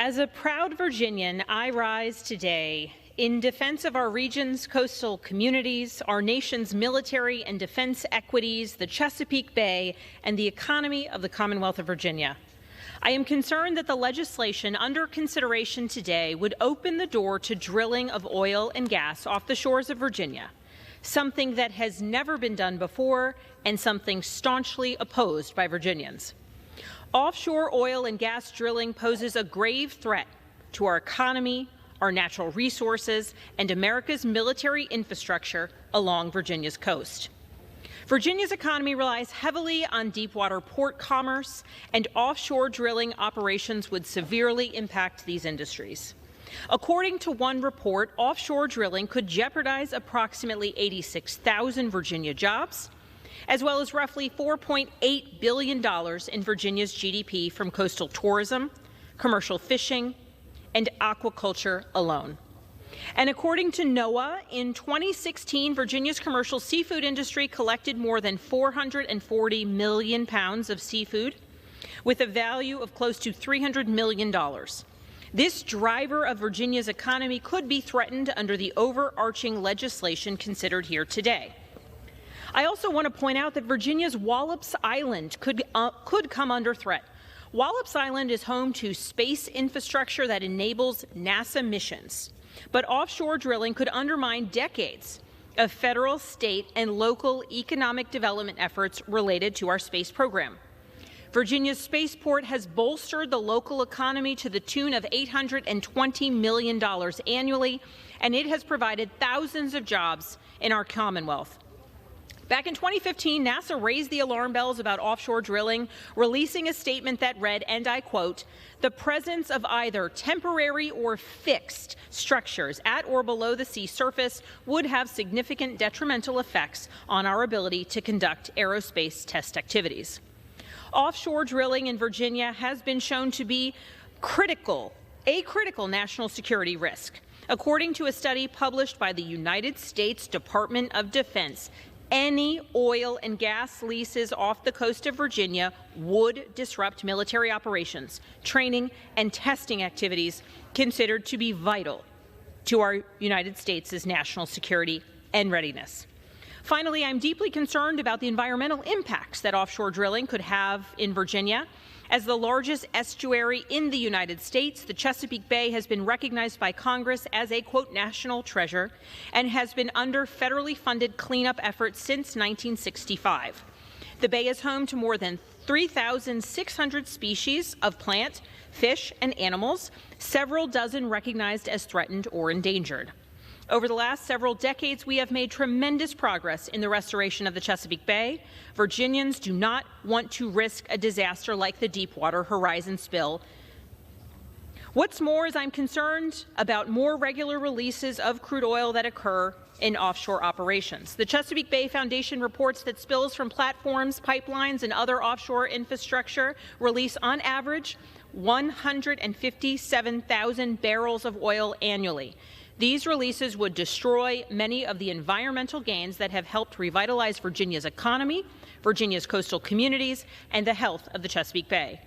As a proud Virginian, I rise today in defense of our region's coastal communities, our nation's military and defense equities, the Chesapeake Bay, and the economy of the Commonwealth of Virginia. I am concerned that the legislation under consideration today would open the door to drilling of oil and gas off the shores of Virginia, something that has never been done before and something staunchly opposed by Virginians. Offshore oil and gas drilling poses a grave threat to our economy, our natural resources, and America's military infrastructure along Virginia's coast. Virginia's economy relies heavily on deepwater port commerce, and offshore drilling operations would severely impact these industries. According to one report, offshore drilling could jeopardize approximately 86,000 Virginia jobs, as well as roughly $4.8 billion in Virginia's GDP from coastal tourism, commercial fishing, and aquaculture alone. And according to NOAA, in 2016, Virginia's commercial seafood industry collected more than 440 million pounds of seafood, with a value of close to $300 million. This driver of Virginia's economy could be threatened under the overarching legislation considered here today. I also want to point out that Virginia's Wallops Island could come under threat. Wallops Island is home to space infrastructure that enables NASA missions, but offshore drilling could undermine decades of federal, state, and local economic development efforts related to our space program. Virginia's spaceport has bolstered the local economy to the tune of $820 million annually, and it has provided thousands of jobs in our Commonwealth. Back in 2015, NASA raised the alarm bells about offshore drilling, releasing a statement that read, and I quote, "The presence of either temporary or fixed structures at or below the sea surface would have significant detrimental effects on our ability to conduct aerospace test activities." Offshore drilling in Virginia has been shown to be a critical national security risk. According to a study published by the United States Department of Defense, any oil and gas leases off the coast of Virginia would disrupt military operations, training, and testing activities considered to be vital to our United States' national security and readiness. Finally, I'm deeply concerned about the environmental impacts that offshore drilling could have in Virginia. As the largest estuary in the United States, the Chesapeake Bay has been recognized by Congress as a, quote, national treasure and has been under federally funded cleanup efforts since 1965. The bay is home to more than 3,600 species of plant, fish, and animals, several dozen recognized as threatened or endangered. Over the last several decades, we have made tremendous progress in the restoration of the Chesapeake Bay. Virginians do not want to risk a disaster like the Deepwater Horizon spill. What's more is I'm concerned about more regular releases of crude oil that occur in offshore operations. The Chesapeake Bay Foundation reports that spills from platforms, pipelines, and other offshore infrastructure release on average 157,000 barrels of oil annually. These releases would destroy many of the environmental gains that have helped revitalize Virginia's economy, Virginia's coastal communities, and the health of the Chesapeake Bay.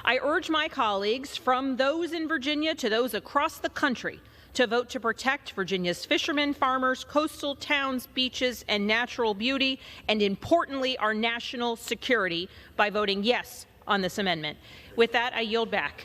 I urge my colleagues, from those in Virginia to those across the country, to vote to protect Virginia's fishermen, farmers, coastal towns, beaches, and natural beauty, and importantly, our national security, by voting yes on this amendment. With that, I yield back